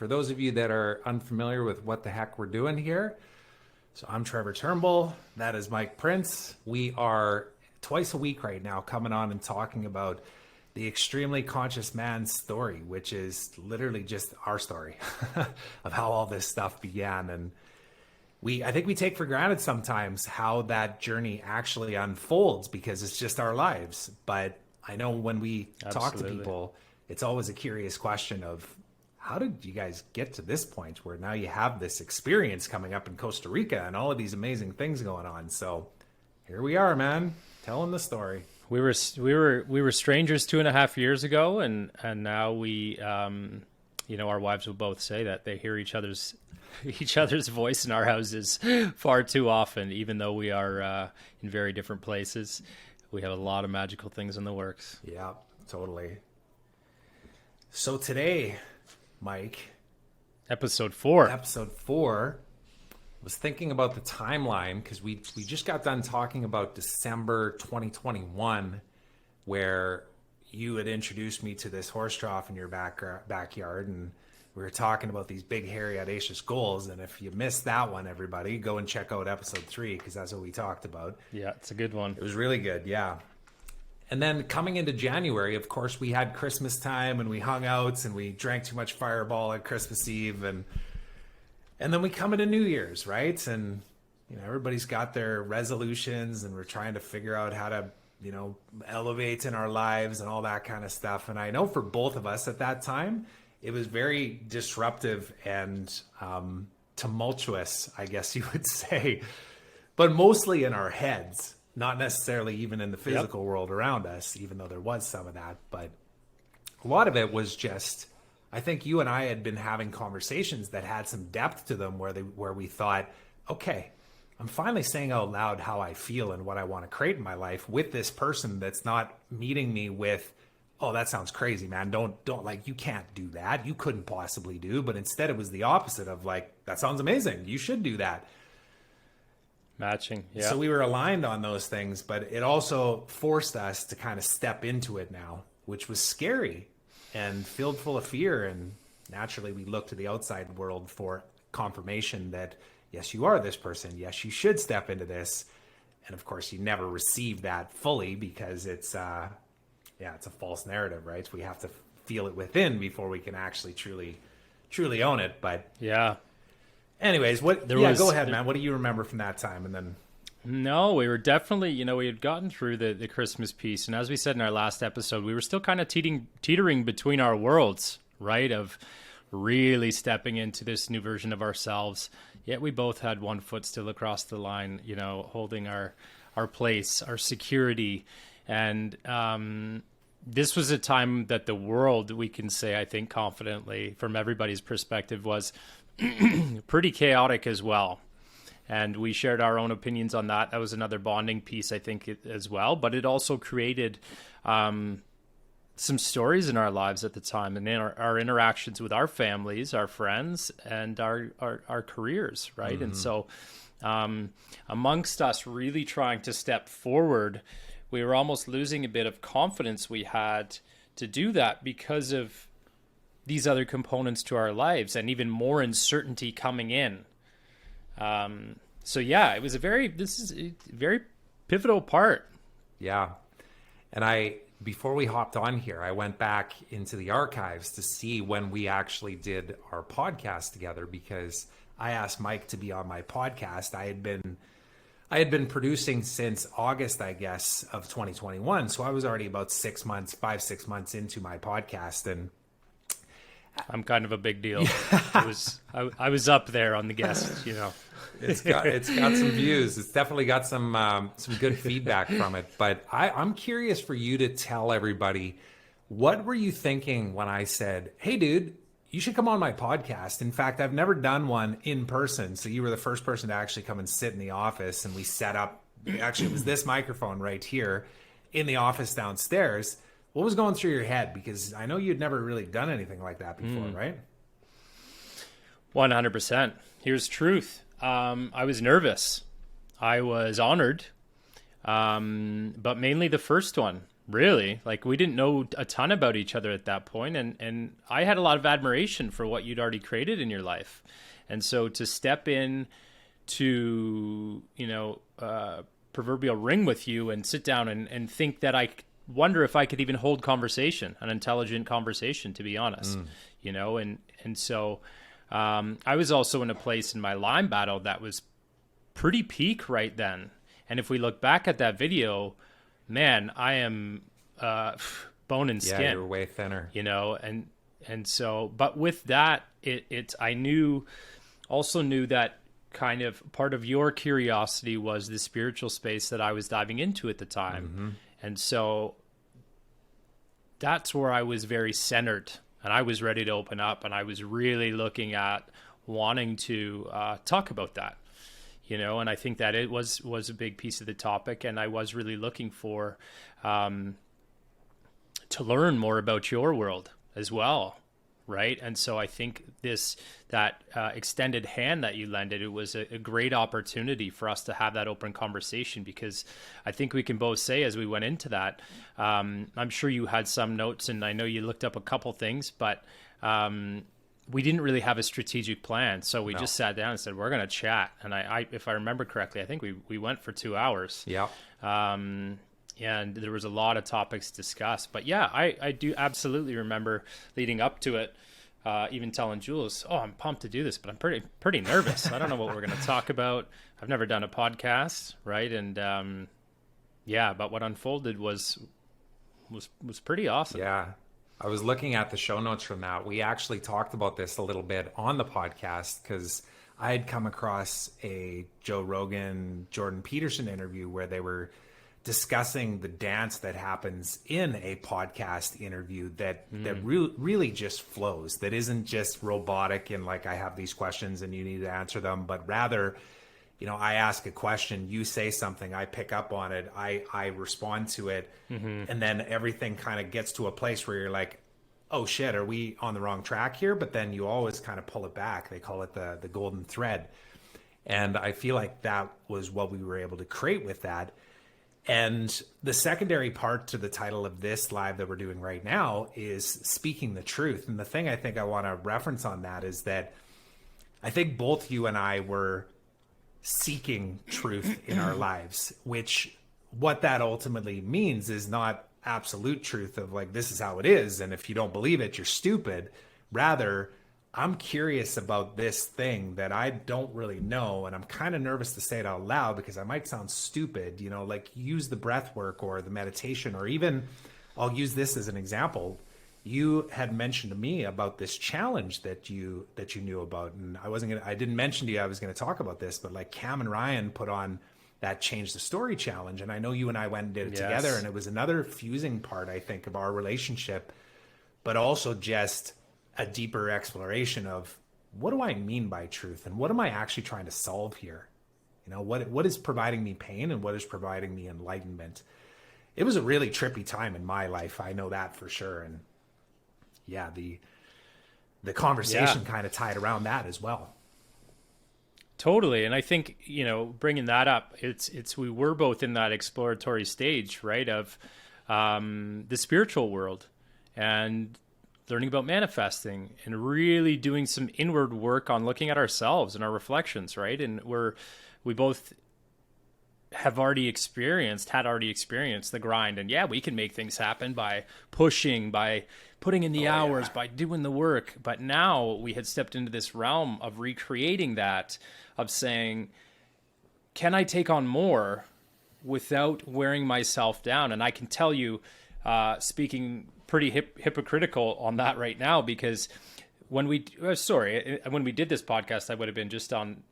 For those of you that are unfamiliar with what the heck we're doing here, so I'm Trevor Turnbull. That is Mike Prince. We are twice a week right now coming on and talking about the extremely conscious man's story, which is literally just our story of how all this stuff began. And I think we take for granted sometimes how that journey actually unfolds because it's just our lives. But I know when we talk to people, it's always a curious question of, how did you guys get to this point where now you have this experience coming up in Costa Rica and all of these amazing things going on? So here we are, man, telling the story. We were strangers 2.5 years ago, and now we, our wives will both say that they hear each other's voice in our houses far too often, even though we are in very different places. We have a lot of magical things in the works. Yeah, totally. So today, Mike, episode 4 was thinking about the timeline because we just got done talking about December 2021, where you had introduced me to this horse trough in your backyard, and we were talking about these big, hairy, audacious goals. And if you missed that one, everybody, go and check out episode 3 because that's what we talked about. Yeah, it's a good one. It was really good, yeah. And then coming into January, of course, we had Christmas time and we hung out and we drank too much Fireball at Christmas Eve. And then we come into New Year's, right? And, everybody's got their resolutions and we're trying to figure out how to, elevate in our lives and all that kind of stuff. And I know for both of us at that time, it was very disruptive and tumultuous, I guess you would say, but mostly in our heads. Not necessarily even in the physical world around us, even though there was some of that. But a lot of it was just, I think you and I had been having conversations that had some depth to them where we thought, okay, I'm finally saying out loud how I feel and what I want to create in my life with this person that's not meeting me with, oh, that sounds crazy, man. Don't like, you can't do that. You couldn't possibly do. But instead it was the opposite of like, that sounds amazing. You should do that. Matching, yeah. So we were aligned on those things, but it also forced us to kind of step into it now, which was scary and filled full of fear. And naturally, we look to the outside world for confirmation that, yes, you are this person. Yes, you should step into this. And of course, you never receive that fully because it's a false narrative, right? So we have to feel it within before we can actually truly own it. But yeah. Anyways, go ahead, man. What do you remember from that time? And then, no, we were definitely, we had gotten through the Christmas piece. And as we said in our last episode, we were still kind of teetering between our worlds, right? Of really stepping into this new version of ourselves. Yet we both had one foot still across the line, holding our place, our security. And this was a time that the world, we can say, I think confidently, from everybody's perspective, was pretty chaotic as well. And we shared our own opinions on that. That was another bonding piece, I think, as well. But it also created some stories in our lives at the time, and in our interactions with our families, our friends, and our careers, right? Mm-hmm. And so amongst us really trying to step forward, we were almost losing a bit of confidence we had to do that because of these other components to our lives and even more uncertainty coming in. So yeah, it was this is a very pivotal part. Yeah. And before we hopped on here, I went back into the archives to see when we actually did our podcast together, because I asked Mike to be on my podcast. I had been producing since August, I guess, of 2021. So I was already about 6 months into my podcast, and I'm kind of a big deal. I was up there on the guests, It's got some views. It's definitely got some good feedback from it. But I'm curious for you to tell everybody, what were you thinking when I said, hey, dude, you should come on my podcast? In fact, I've never done one in person. So you were the first person to actually come and sit in the office, and we set up, actually it was this microphone right here in the office downstairs. What was going through your head? Because I know you'd never really done anything like that before, right? 100%. Here's truth. I was nervous. I was honored, but mainly the first one, really. Like, we didn't know a ton about each other at that point, and I had a lot of admiration for what you'd already created in your life. And so to step in to, proverbial ring with you and sit down and think that I wonder if I could even hold conversation, an intelligent conversation, to be honest, and so I was also in a place in my Lyme battle that was pretty peak right then. And if we look back at that video, man, I am bone and skin. Yeah, you're way thinner. And so, but with that, I also knew that kind of part of your curiosity was the spiritual space that I was diving into at the time. Mm-hmm. And so that's where I was very centered, and I was ready to open up, and I was really looking at wanting to talk about that, and I think that it was a big piece of the topic, and I was really looking for to learn more about your world as well. Right. And so I think that extended hand that you lended, it was a great opportunity for us to have that open conversation, because I think we can both say, as we went into that, I'm sure you had some notes, and I know you looked up a couple things, but we didn't really have a strategic plan. So we just sat down and said, we're going to chat. And I, if I remember correctly, I think we went for 2 hours. Yeah. And there was a lot of topics discussed. But yeah, I do absolutely remember leading up to it, even telling Jules, I'm pumped to do this, but I'm pretty nervous. I don't know what we're going to talk about. I've never done a podcast, right? And but what unfolded was pretty awesome. Yeah. I was looking at the show notes from that. We actually talked about this a little bit on the podcast, because I had come across a Joe Rogan, Jordan Peterson interview where they were discussing the dance that happens in a podcast interview that really just flows, that isn't just robotic and like I have these questions and you need to answer them, but rather, I ask a question, you say something, I pick up on it, I respond to it, and then everything kind of gets to a place where you're like, oh shit, are we on the wrong track here? But then you always kind of pull it back. They call it the golden thread. And I feel like that was what we were able to create with that. And the secondary part to the title of this live that we're doing right now is speaking the truth. And the thing I think I want to reference on that is that I think both you and I were seeking truth in our lives, which what that ultimately means is not absolute truth of like, this is how it is, and if you don't believe it, you're stupid. Rather, I'm curious about this thing that I don't really know, and I'm kind of nervous to say it out loud because I might sound stupid, like use the breath work or the meditation, or even I'll use this as an example. You had mentioned to me about this challenge that you knew about, and I didn't mention to you I was going to talk about this, but like Cam and Ryan put on that Change the Story challenge, and I know you and I went and did it together, and it was another fusing part, I think, of our relationship, but also just a deeper exploration of what do I mean by truth, and what am I actually trying to solve here? What is providing me pain and what is providing me enlightenment? It was a really trippy time in my life. I know that for sure. And yeah, the conversation kind of tied around that as well. Totally. And I think, bringing that up, we were both in that exploratory stage, right, of the spiritual world and learning about manifesting and really doing some inward work on looking at ourselves and our reflections, right? And we both had already experienced the grind. And yeah, we can make things happen by pushing, by putting in the hours, by doing the work. But now we had stepped into this realm of recreating that, of saying, can I take on more without wearing myself down? And I can tell you, speaking pretty hypocritical on that right now, because when we did this podcast, I would have been just on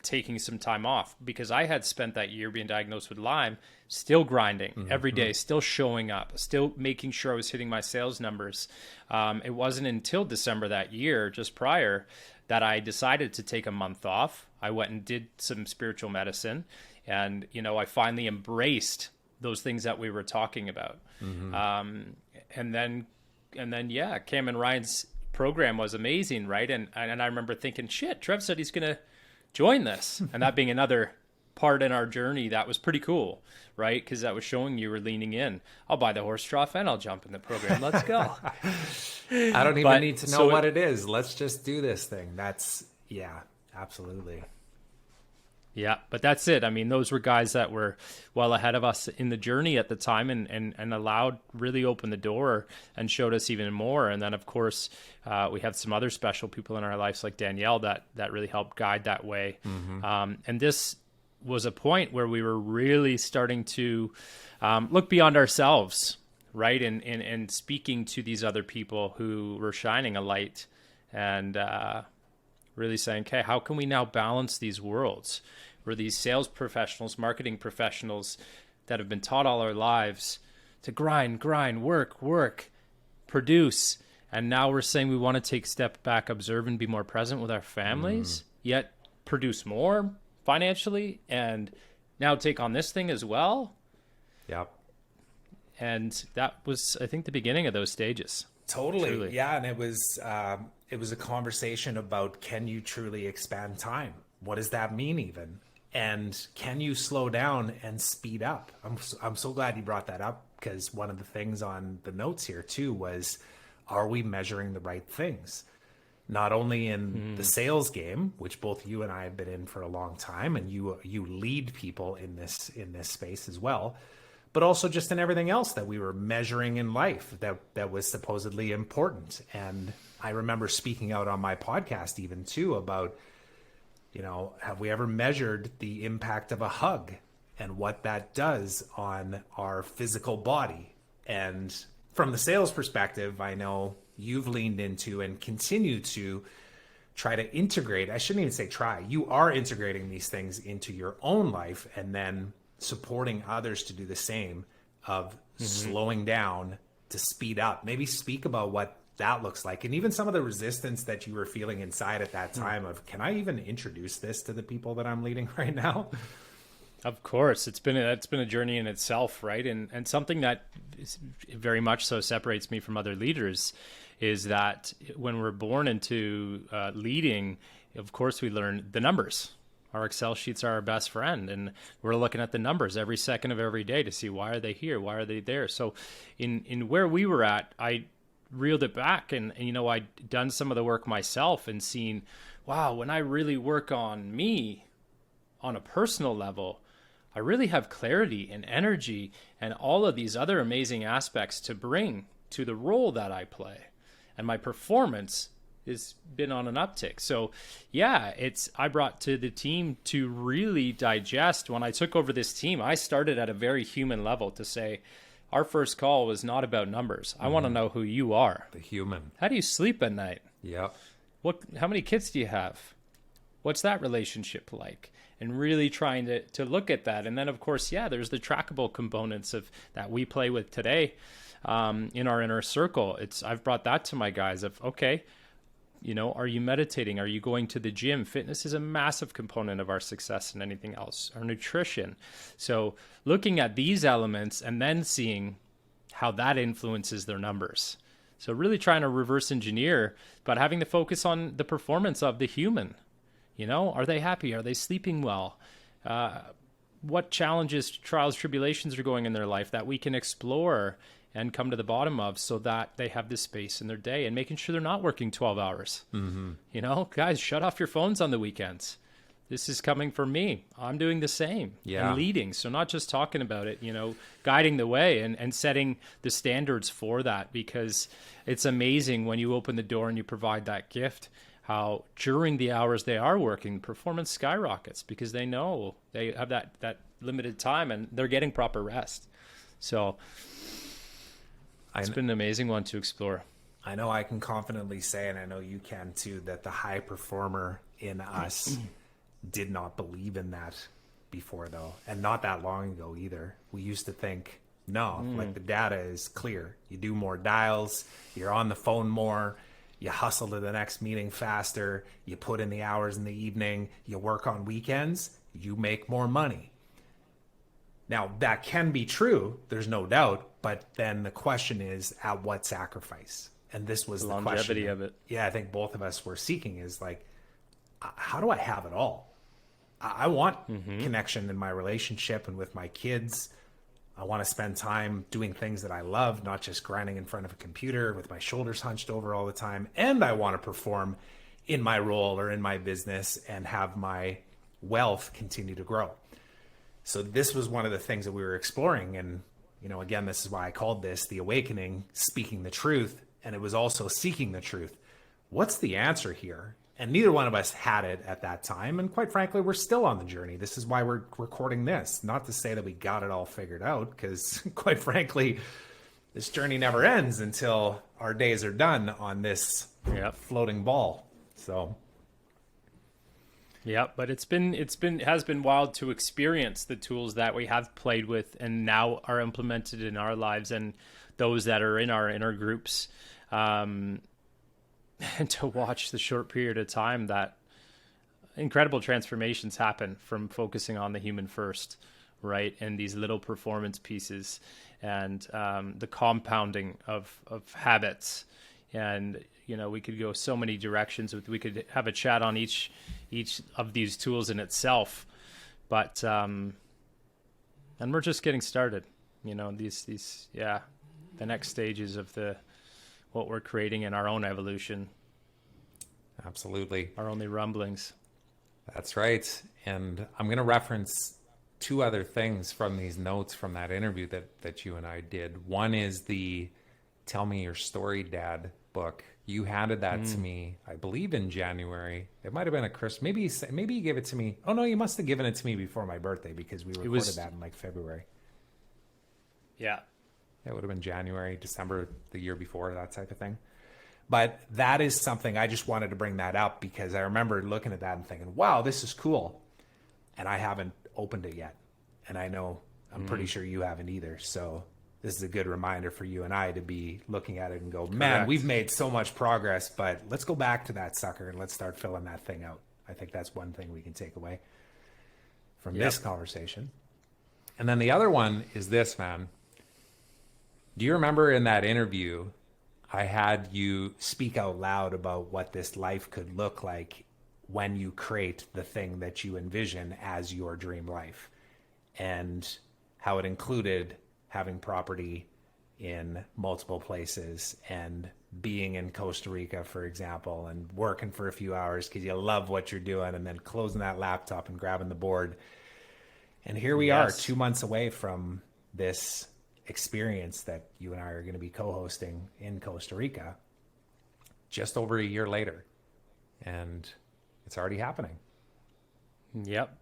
taking some time off, because I had spent that year being diagnosed with Lyme, still grinding every day, still showing up, still making sure I was hitting my sales numbers. It wasn't until December that year, just prior, that I decided to take a month off. I went and did some spiritual medicine, and I finally embraced those things that we were talking about. And then Cam and Ryan's program was amazing, right? And I remember thinking, shit, Trev said he's gonna join this, and that being another part in our journey that was pretty cool, right? Because that was showing you were leaning in. I'll buy the horse trough and I'll jump in the program. Let's go. I don't even need to know what it is. Let's just do this thing. Yeah, absolutely. Yeah, but that's it. I mean, those were guys that were well ahead of us in the journey at the time and allowed, really opened the door and showed us even more. And then, of course, we have some other special people in our lives like Danielle that really helped guide that way. And this was a point where we were really starting to look beyond ourselves, right? And speaking to these other people who were shining a light and really saying, okay, how can we now balance these worlds? We're these sales professionals, marketing professionals that have been taught all our lives to grind, work, produce. And now we're saying we want to take a step back, observe, and be more present with our families, yet produce more financially, and now take on this thing as well. Yep. And that was, I think, the beginning of those stages. Totally. Truly. Yeah. And it was a conversation about, can you truly expand time? What does that mean even? And can you slow down and speed up? I'm so glad you brought that up, because one of the things on the notes here too was, are we measuring the right things? Not only in the sales game, which both you and I have been in for a long time, and you lead people in this space as well, but also just in everything else that we were measuring in life that was supposedly important. And I remember speaking out on my podcast even too about, have we ever measured the impact of a hug and what that does on our physical body? And from the sales perspective, I know you've leaned into and continue to try to integrate. I shouldn't even say try. You are integrating these things into your own life and then supporting others to do the same, of slowing down to speed up. Maybe speak about what that looks like, and even some of the resistance that you were feeling inside at that time of, can I even introduce this to the people that I'm leading right now? Of course, it's been a journey in itself, right? And something that is very much so separates me from other leaders is that when we're born into leading, of course, we learn the numbers. Our Excel sheets are our best friend, and we're looking at the numbers every second of every day to see, why are they here? Why are they there? So in where we were at, I reeled it back and I'd done some of the work myself and seen, wow, when I really work on me on a personal level, I really have clarity and energy and all of these other amazing aspects to bring to the role that I play. And my performance has been on an uptick. So yeah, I brought to the team to really digest. When I took over this team, I started at a very human level to say, our first call was not about numbers. I want to know who you are. The human. How do you sleep at night? Yep. How many kids do you have? What's that relationship like? And really trying to look at that. And then, of course, there's the trackable components of that we play with today in our inner circle. I've brought that to my guys of, okay, are you meditating? Are you going to the gym? Fitness is a massive component of our success and anything else. Our nutrition. So looking at these elements and then seeing how that influences their numbers. So really trying to reverse engineer, but having the focus on the performance of the human. Are they happy? Are they sleeping well? What challenges, trials, tribulations are going in their life that we can explore and come to the bottom of, so that they have this space in their day, and making sure they're not working 12 hours. Guys, shut off your phones on the weekends. This is coming from me. I'm doing the same and leading. So not just talking about it, guiding the way and setting the standards for that, because it's amazing when you open the door and you provide that gift, how during the hours they are working, performance skyrockets, because they know they have that limited time and they're getting proper rest. So it's been an amazing one to explore. I know I can confidently say, and I know you can too, that the high performer in us did not believe in that before, though. And not that long ago either. We used to think, no, like the data is clear. You do more dials, you're on the phone more, you hustle to the next meeting faster, you put in the hours in the evening, you work on weekends, you make more money. Now, that can be true, there's no doubt, but then the question is, at what sacrifice? And this was the longevity question of it. Yeah, I think both of us were seeking, is like, how do I have it all? I want connection in my relationship and with my kids. I want to spend time doing things that I love, not just grinding in front of a computer with my shoulders hunched over all the time. And I want to perform in my role or in my business and have my wealth continue to grow. So this was one of the things that we were exploring. And, you know, again, this is why I called this the awakening, speaking the truth. And it was also seeking the truth. What's the answer here? And neither one of us had it at that time. And quite frankly, we're still on the journey. This is why we're recording this. Not to say that we got it all figured out, because quite frankly, this journey never ends until our days are done on this floating ball. So, yeah, but it has been wild to experience the tools that we have played with and now are implemented in our lives and those that are in our inner groups. And to watch the short period of time that incredible transformations happen from focusing on the human first, right? And these little performance pieces and the compounding of habits. And, you know, we could go so many directions. We could have a chat on each of these tools in itself. But, and we're just getting started, you know, the next stages of what we're creating in our own evolution. Absolutely. Our only rumblings. That's right. And I'm going to reference two other things from these notes from that interview that you and I did. One is the Tell Me Your Story, Dad book. You handed that to me, I believe, in January. It might have been a Christmas. Maybe you gave it to me. Oh, no, you must have given it to me before my birthday because we recorded that in like February. Yeah. It would have been January, December, the year before, that type of thing. But that is something I just wanted to bring that up because I remember looking at that and thinking, wow, this is cool. And I haven't opened it yet. And I know I'm pretty sure you haven't either. So this is a good reminder for you and I to be looking at it and go, man, Correct. We've made so much progress, but let's go back to that sucker and let's start filling that thing out. I think that's one thing we can take away from this conversation. And then the other one is this, man. Do you remember in that interview, I had you speak out loud about what this life could look like when you create the thing that you envision as your dream life, and how it included having property in multiple places and being in Costa Rica, for example, and working for a few hours because you love what you're doing, and then closing that laptop and grabbing the board. And here we are 2 months away from this experience that you and I are going to be co-hosting in Costa Rica just over a year later. And it's already happening. Yep.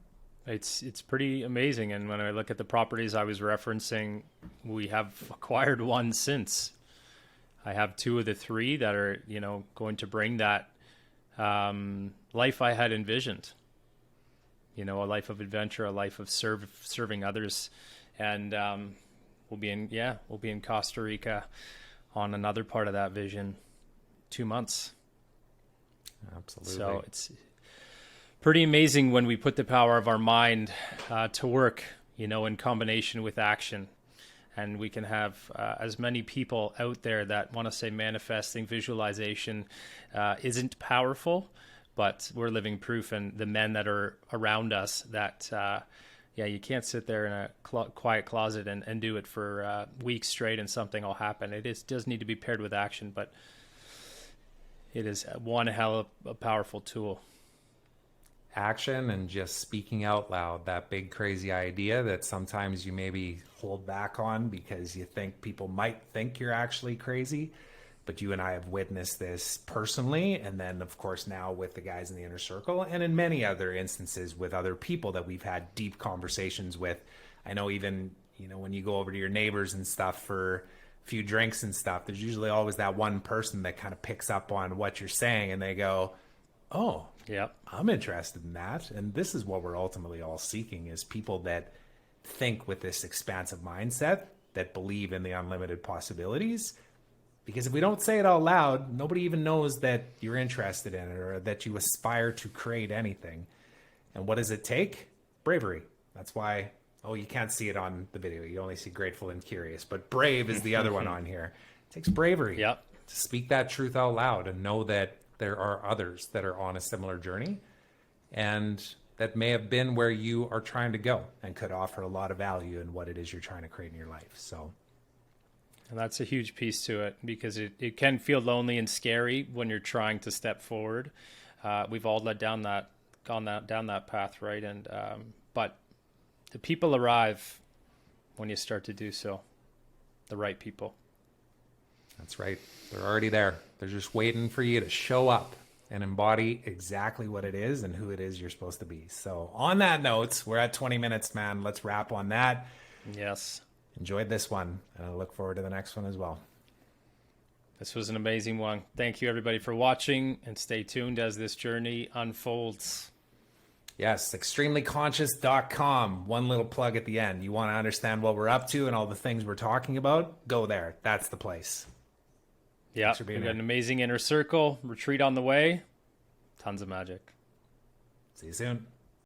It's pretty amazing. And when I look at the properties I was referencing, we have acquired one since. I have two of the three that are, you know, going to bring that life I had envisioned. You know, a life of adventure, a life of serving others. And we'll be in Costa Rica on another part of that vision 2 months. Absolutely. So it's pretty amazing when we put the power of our mind to work, you know, in combination with action. And we can have as many people out there that want to say manifesting, visualization isn't powerful, but we're living proof. And the men that are around us that, you can't sit there in a quiet closet and do it for weeks straight and something will happen. Does need to be paired with action, but it is one hell of a powerful tool. Action and just speaking out loud, that big crazy idea that sometimes you maybe hold back on because you think people might think you're actually crazy. But you and I have witnessed this personally, and then of course now with the guys in the inner circle, and in many other instances with other people that we've had deep conversations with. I know even, you know, when you go over to your neighbors and stuff for a few drinks and stuff, there's usually always that one person that kind of picks up on what you're saying and they go, oh, yep, I'm interested in that. And this is what we're ultimately all seeking, is people that think with this expansive mindset, that believe in the unlimited possibilities. Because if we don't say it out loud, nobody even knows that you're interested in it or that you aspire to create anything. And what does it take? Bravery. That's why, you can't see it on the video. You only see grateful and curious. But brave is the other one on here. It takes bravery to speak that truth out loud and know that there are others that are on a similar journey. And that may have been where you are trying to go and could offer a lot of value in what it is you're trying to create in your life. So, and that's a huge piece to it, because it can feel lonely and scary when you're trying to step forward. We've all gone down that path, right? And but the people arrive when you start to do so, the right people. that's right. They're already there. They're just waiting for you to show up and embody exactly what it is and who it is you're supposed to be. So on that note, we're at 20 minutes, man. Let's wrap on that. Yes. Enjoyed this one, and I look forward to the next one as well. This was an amazing one. Thank you, everybody, for watching, and stay tuned as this journey unfolds. Yes, extremelyconscious.com. One little plug at the end. You want to understand what we're up to and all the things we're talking about? Go there. That's the place. Yeah, we've got an amazing inner circle, retreat on the way, tons of magic. See you soon.